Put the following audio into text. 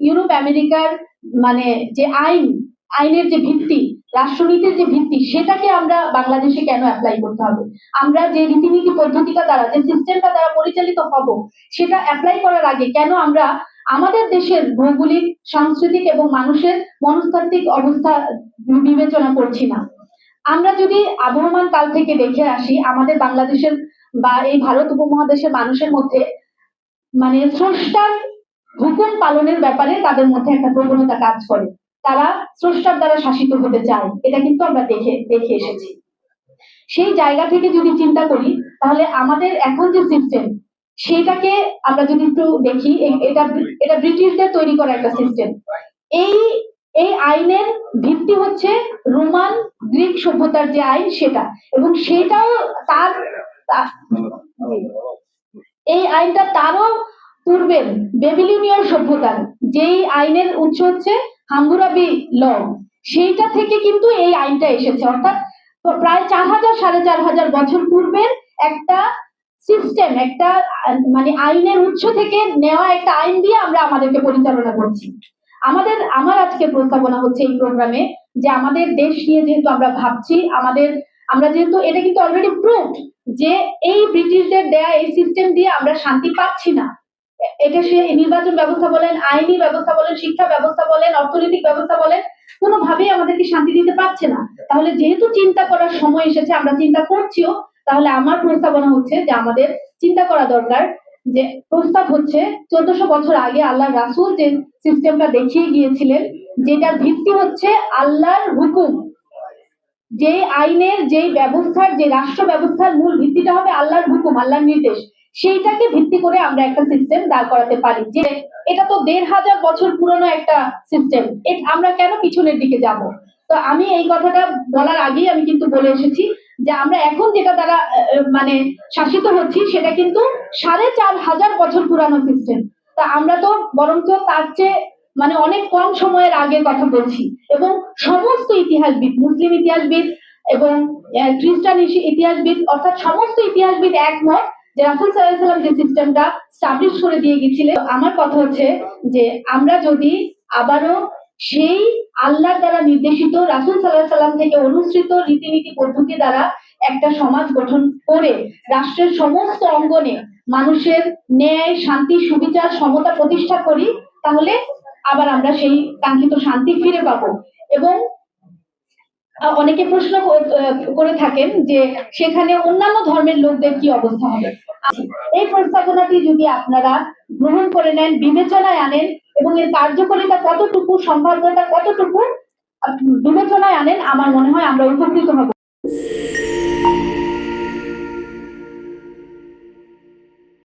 Europe আমেরিকার মানে যে আইনের যে ভিত্তি, রাষ্ট্রনীতির যে ভিত্তি, সেটাকে আমরা বাংলাদেশে কেন অ্যাপ্লাই করতে হবে? আমরা যে রীতিনীতি পদ্ধতিটা দ্বারা, যে সিস্টেমটা দ্বারা পরিচালিত হব, সেটা অ্যাপ্লাই করার আগে কেন আমরা আমাদের দেশের ভৌগোলিক, সাংস্কৃতিক এবং মানুষের মনস্তাত্ত্বিক অবস্থা বিবেচনা করছি না? আমরা যদি আবহমান কাল থেকে দেখে আসি, আমাদের বাংলাদেশের বা এই ভারত উপমহাদেশের মানুষের মধ্যে মানে স্রষ্টার হুকুম পালনের ব্যাপারে তাদের মধ্যে একটা প্রবণতা কাজ করে। তারা স্রষ্টার দ্বারা শাসিত হতে চায়, এটা কিন্তু আমরা দেখে এসেছি। সেই জায়গা থেকে যদি চিন্তা করি, তাহলে আমাদের এখন যে সিস্টেম, সেটাকে আমরা যদি একটু দেখি, এটা ব্রিটিশদের তৈরি করা একটা সিস্টেম। এই আইনের ভিত্তি হচ্ছে রোমান গ্রিক সভ্যতার যে আইন, সেটা, এবং সেটাও তার এই আইনটা তারও পূর্বের বেবিলনীয় সভ্যতার, যেই আইনের উৎস হচ্ছে হাম্মুরাবি ল, সেইটা থেকে কিন্তু এই আইনটা এসেছে। অর্থাৎ প্রায় 4000 4500 বছর পূর্বের একটা সিস্টেম, একটা মানে আইনের উৎস থেকে নেওয়া একটা আইন দিয়ে আমরা আমাদেরকে পরিচালনা করছি। আমার আজকে প্রস্তাবনা হচ্ছে এই প্রোগ্রামে যে আমাদের দেশ নিয়ে যেহেতু আমরা ভাবছি, আমরা যেহেতু এটা কিন্তু অলরেডি প্রুভড যে এই ব্রিটিশদের দেয়া এই সিস্টেম দিয়ে আমরা শান্তি পাচ্ছি না। এটা সে নির্বাচন ব্যবস্থা বলেন, আইনি ব্যবস্থা বলেন, শিক্ষা ব্যবস্থা বলেন, অর্থনৈতিক ব্যবস্থা বলেন, কোনোভাবেই আমাদেরকে শান্তি দিতে পারছে না। তাহলে যেহেতু চিন্তা করার সময় এসেছে, আমরা চিন্তা করছিও, তাহলে আমার প্রস্তাবনা হচ্ছে যে আমাদের চিন্তা করা দরকার। যে প্রস্তাব হচ্ছে 1400 বছর আগে আল্লাহ রাসূল যে সিস্টেমটা দেখিয়ে গিয়েছিলেন, যেটার ভিত্তি হচ্ছে আল্লাহর হুকুম, যে আইনের, যে ব্যবস্থার, যে রাষ্ট্র ব্যবস্থার মূল ভিত্তিটা হবে আল্লাহর হুকুম, আল্লাহর নির্দেশ, সেইটাকে ভিত্তি করে আমরা একটা সিস্টেম দাঁড় করাতে পারি। যে এটা তো 1500 বছর পুরনো একটা সিস্টেম, আমরা কেন পিছনের দিকে যাব? তো আমি এই কথাটা বলার আগেই আমি কিন্তু বলে এসেছি যে আমরা এখন যেটা দ্বারা মানে শাসিত হচ্ছি, সেটা কিন্তু 4500 বছর পুরানো সিস্টেম। তা আমরা তো বরঞ্চ তার চেয়ে মানে অনেক কম সময়ের আগের কথা বলছি। এবং সমস্ত ইতিহাসবিদ, মুসলিম ইতিহাসবিদ এবং খ্রিস্টান ইতিহাসবিদ, অর্থাৎ সমস্ত ইতিহাসবিদ একমত যে রাসূল সাল্লাল্লাহু আলাইহি ওয়াসাল্লাম যে সিস্টেমটা স্টাবলিশ করে দিয়ে গিয়েছিলেন। আমার কথা হচ্ছে যে আমরা যদি আবারও সেই আল্লাহর দ্বারা নির্দেশিত, রাসূল সাল্লাল্লাহু আলাইহি ওয়াসাল্লাম থেকে অনুসৃত রীতিনীতি পদ্ধতি দ্বারা একটা সমাজ গঠন করে রাষ্ট্রের সমস্ত অঙ্গনে মানুষের ন্যায়, শান্তি, সুবিচার, সমতা প্রতিষ্ঠা করি, তাহলে আবার আমরা সেই কাঙ্ক্ষিত শান্তি ফিরে পাবো। এবং অনেকে প্রশ্ন করে থাকেন যে সেখানে অন্যান্য ধর্মের লোকদের কি অবস্থা হবে। এই প্রস্তাবনাটি যদি আপনারা গ্রহণ করে নেন, বিবেচনায় আনেন এবং এর কার্যকারিতা কতটুকু, সম্ভাব্যতা কতটুকু বিবেচনায় আনেন, আমার মনে হয় আমরা উপকৃত হব।